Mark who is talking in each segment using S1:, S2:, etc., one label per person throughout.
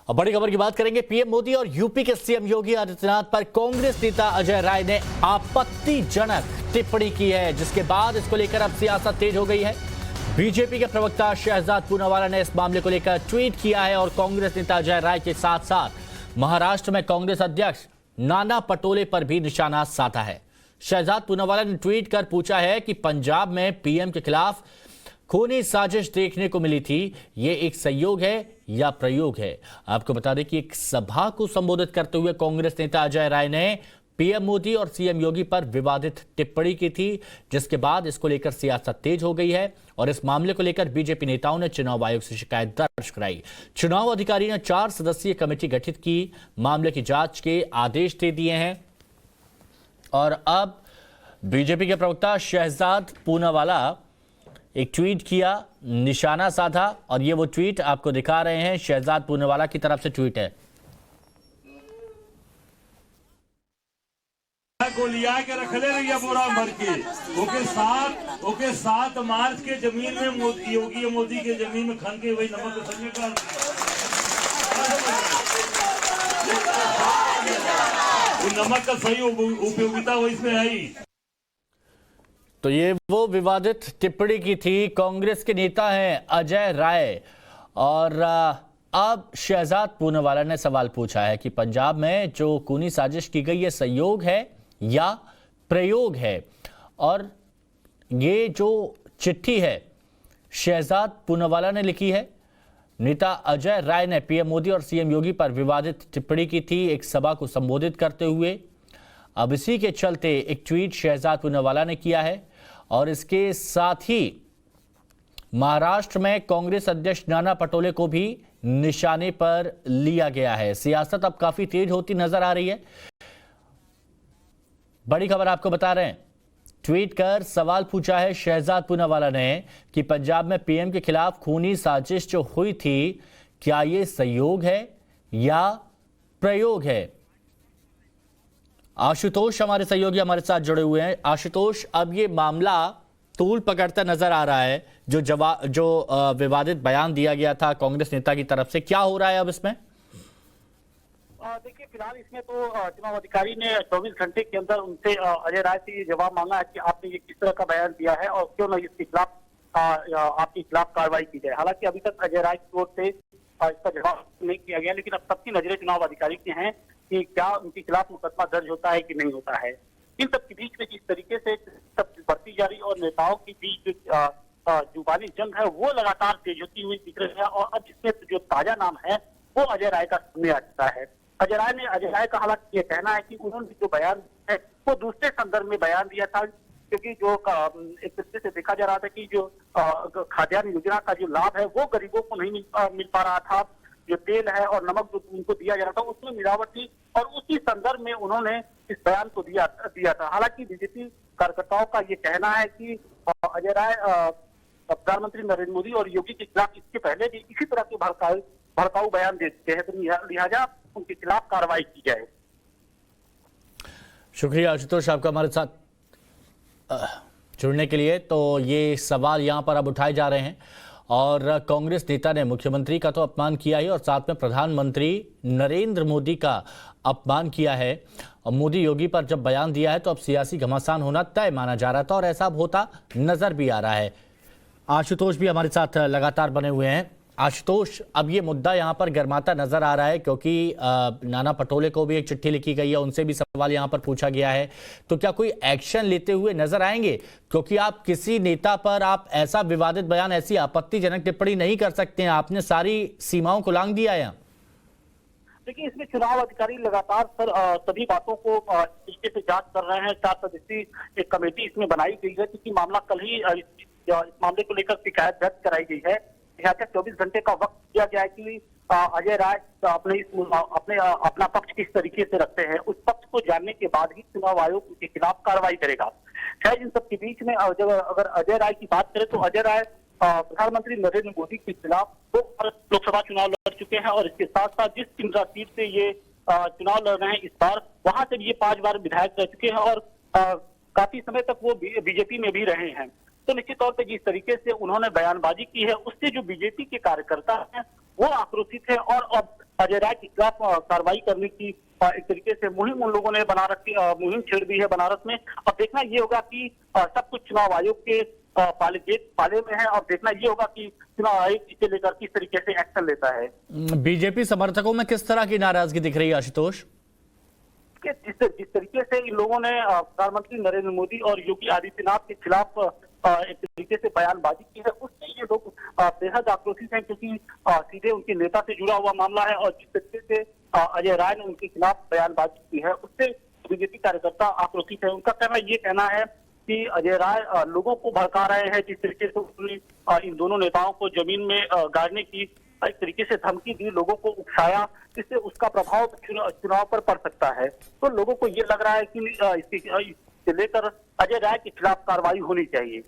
S1: अब बड़ी खबर की बात करेंगे। पीएम मोदी और यूपी के सीएम योगी आदित्यनाथ पर कांग्रेस नेता अजय राय ने आपत्तिजनक टिप्पणी की है, जिसके बाद इसको लेकर अब सियासत तेज हो गई है। बीजेपी के प्रवक्ता शहजाद पूनावाला ने इस मामले को लेकर ट्वीट किया है और कांग्रेस नेता अजय राय के साथ साथ महाराष्ट्र में कांग्रेस अध्यक्ष नाना पटोले पर भी निशाना साधा है। शहजाद पूनावाला ने ट्वीट कर पूछा है कि पंजाब में पीएम के खिलाफ खूनी साजिश देखने को मिली थी, ये एक संयोग है या प्रयोग है। आपको बता दें कि एक सभा को संबोधित करते हुए कांग्रेस नेता अजय राय ने पीएम मोदी और सीएम योगी पर विवादित टिप्पणी की थी, जिसके बाद इसको लेकर सियासत तेज हो गई है और इस मामले को लेकर बीजेपी नेताओं ने चुनाव आयोग से शिकायत दर्ज कराई। चुनाव अधिकारी ने 4 सदस्यीय कमेटी गठित की, मामले की जांच के आदेश दे दिए हैं और अब बीजेपी के प्रवक्ता शहजाद पूनावाला एक ट्वीट किया, निशाना साधा और ये वो ट्वीट आपको दिखा रहे हैं। शहजाद पूनावाला की तरफ से ट्वीट है।
S2: को लिया के रख ले रही है बोरा भर के ओके 7 मार्च के जमीन में योगी मोदी के जमीन में खन के वही नमक संजय का नमक का सही उपयोगिता वो इसमें है ही।
S1: तो ये वो विवादित टिप्पणी की थी। कांग्रेस के नेता हैं अजय राय और अब शहजाद पूनावाला ने सवाल पूछा है कि पंजाब में जो खूनी साजिश की गई है संयोग है या प्रयोग है। और ये जो चिट्ठी है शहजाद पूनावाला ने लिखी है। नेता अजय राय ने पीएम मोदी और सीएम योगी पर विवादित टिप्पणी की थी एक सभा को संबोधित करते हुए। अब इसी के चलते एक ट्वीट शहजाद पूनावाला ने किया है और इसके साथ ही महाराष्ट्र में कांग्रेस अध्यक्ष नाना पटोले को भी निशाने पर लिया गया है। सियासत अब काफी तेज होती नजर आ रही है। बड़ी खबर आपको बता रहे हैं। ट्वीट कर सवाल पूछा है शहजाद पूनावाला ने कि पंजाब में पीएम के खिलाफ खूनी साजिश जो हुई थी, क्या यह संयोग है या प्रयोग है। आशुतोष हमारे सहयोगी हमारे साथ जुड़े हुए हैं। आशुतोष, अब ये मामला तूल पकड़ता नजर आ रहा है। जो विवादित बयान दिया गया था कांग्रेस नेता की तरफ से, क्या हो रहा है अब इसमें?
S3: देखिए, फिलहाल इसमें तो चुनाव अधिकारी ने 24 घंटे के अंदर उनसे अजय राय से ये जवाब मांगा है कि आपने ये किस तरह का बयान दिया है और क्यों न इसके खिलाफ आपके खिलाफ कार्रवाई की जाए। हालांकि अभी तक अजय राय की ओर से इसका जवाब नहीं किया गया, लेकिन अब सबकी नजरें चुनाव अधिकारी की हैं कि क्या उनके खिलाफ मुकदमा दर्ज होता है कि नहीं होता है। इन सब के बीच में जिस तरीके से सब बढ़ती जा रही और नेताओं के बीच जुबानी जंग है वो लगातार तेज होती हुई दिख रही है और अब इसमें जो ताजा नाम है वो अजय राय का सामने आ चुका है। अजय राय का हालांकि ये कहना है कि उन्होंने जो बयान है वो दूसरे संदर्भ में बयान दिया था, क्योंकि जो एक तरीके से देखा जा रहा था कि जो खाद्यान्न योजना का जो लाभ है वो गरीबों को नहीं मिल पा रहा था। जो तेल है और नमक जो उनको दिया जा रहा था उसमें मिलावट थी और उसी संदर्भ में उन्होंने इस बयान को दिया था। हालांकि बीजेपी कार्यकर्ताओं का ये कहना है कि अजय राय प्रधानमंत्री नरेंद्र मोदी और योगी के खिलाफ इसके पहले भी इसी तरह के भड़काऊ बयान देते हैं, तो लिहाजा उनके खिलाफ कार्रवाई की जाए।
S1: शुक्रिया आशुतोष आपका हमारे साथ जुड़ने के लिए। तो ये सवाल यहाँ पर अब उठाए जा रहे हैं और कांग्रेस नेता ने मुख्यमंत्री का तो अपमान किया ही और साथ में प्रधानमंत्री नरेंद्र मोदी का अपमान किया है। और मोदी योगी पर जब बयान दिया है तो अब सियासी घमासान होना तय माना जा रहा था और ऐसा होता नजर भी आ रहा है। आशुतोष भी हमारे साथ लगातार बने हुए हैं। आशुतोष, अब ये मुद्दा यहाँ पर गर्माता नजर आ रहा है क्योंकि नाना पटोले को भी एक चिट्ठी लिखी गई है, उनसे भी सवाल यहाँ पर पूछा गया है। तो क्या कोई एक्शन लेते हुए नजर आएंगे? क्योंकि आप किसी नेता पर आप ऐसा विवादित बयान, ऐसी आपत्तिजनक टिप्पणी नहीं कर सकते हैं। आपने सारी सीमाओं को लांघ दिया है।
S3: देखिए, इसमें चुनाव अधिकारी लगातार सभी बातों को तरीके से जांच कर रहे हैं। 4 सदस्यीय एक कमेटी इसमें बनाई गई है, क्योंकि मामला कल ही इस मामले को लेकर शिकायत दर्ज कराई गई है। लिहाजा 24 घंटे का वक्त दिया गया है कि अजय राय अपना पक्ष किस तरीके से रखते हैं। उस पक्ष को जानने के बाद ही चुनाव आयोग उनके खिलाफ कार्रवाई करेगा। शायद इन सब के बीच में अगर अजय राय की बात करें तो अजय राय प्रधानमंत्री नरेंद्र मोदी के खिलाफ 2 लोकसभा चुनाव लड़ चुके हैं और इसके साथ साथ जिस सिमरा सीट से ये चुनाव लड़ रहे हैं इस बार, वहां से भी ये 5 बार विधायक रह चुके हैं और काफी समय तक वो बीजेपी में भी रहे हैं। तो निश्चित तौर पर जिस तरीके से उन्होंने बयानबाजी की है उससे जो बीजेपी के कार्यकर्ता हैं वो आक्रोशित है और अब अजय राय के खिलाफ कार्रवाई करने की एक तरीके से मुहिम उन लोगों ने बना रखी, मुहिम छेड़ दी है बनारस में। अब देखना ये होगा कि सब कुछ चुनाव आयोग के पाले में है। अब देखना ये होगा कि चुनाव आयोग इसे लेकर किस तरीके से एक्शन लेता है।
S1: बीजेपी समर्थकों में किस तरह की नाराजगी दिख रही है आशुतोष?
S3: कि जिस तरीके से इन लोगों ने प्रधानमंत्री नरेंद्र मोदी और योगी आदित्यनाथ के खिलाफ एक तरीके से बयानबाजी की है, उससे ये लोग बेहद आक्रोशित हैं, क्योंकि सीधे उनके नेता से जुड़ा हुआ मामला है। और जिस तरीके से अजय राय ने उनके खिलाफ बयानबाजी की है, उससे बीजेपी कार्यकर्ता आक्रोशित है। उनका कहना है कि अजय राय लोगों को भड़का रहे हैं। जिस तरीके से उन्होंने इन दोनों नेताओं को जमीन में गाड़ने की एक तरीके से धमकी दी, लोगों को उकसाया, जिससे उसका प्रभाव चुनाव पर पड़ सकता है। तो लोगों को ये लग रहा है कि इससे लेकर अजय राय के खिलाफ कार्रवाई होनी चाहिए।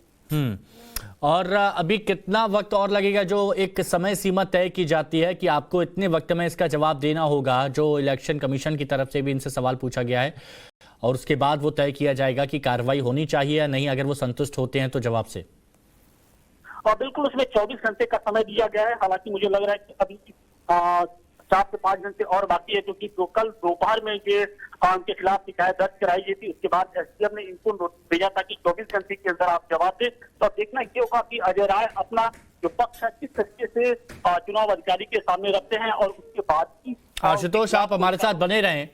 S1: और अभी कितना वक्त और लगेगा? जो एक समय सीमा तय की जाती है कि आपको इतने वक्त में इसका जवाब देना होगा, जो इलेक्शन कमीशन की तरफ से भी इनसे सवाल पूछा गया है, और उसके बाद वो तय किया जाएगा कि कार्रवाई होनी चाहिए या नहीं। अगर वो संतुष्ट होते हैं तो जवाब से
S3: और बिल्कुल उसमें 24 घंटे का समय दिया गया है। हालांकि मुझे लग रहा है कि अभी 4 से 5 घंटे और बाकी है, क्योंकि कल दोपहर में ये उनके खिलाफ शिकायत दर्ज कराई गई थी। उसके बाद एसडीएम ने इनको नोटिस भेजा था कि 24 घंटे के अंदर आप जवाब दें। तो अब देखना ये होगा कि अजय राय अपना जो पक्ष है किस तरीके से चुनाव अधिकारी के सामने रखते हैं, और उसके बाद की
S1: आशुतोष आप हमारे साथ बने रहें।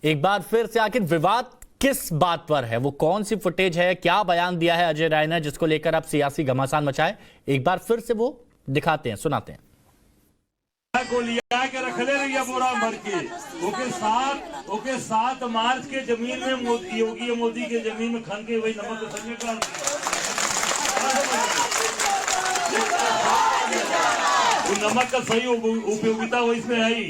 S1: एक बार फिर से आखिर विवाद किस बात पर है? वो कौन सी फुटेज है, क्या बयान दिया है अजय राय ने जिसको लेकर आप सियासी घमासान मचाए? एक बार फिर से वो दिखाते हैं, सुनाते हैं।
S2: को लिया के रखले रहिए बोरा भर के ओके 7 मार्च के जमीन में योगी मोदी के जमीन में खन के वही नमक संजय का नमक का सही उपयोगिता वो इसमें है ही।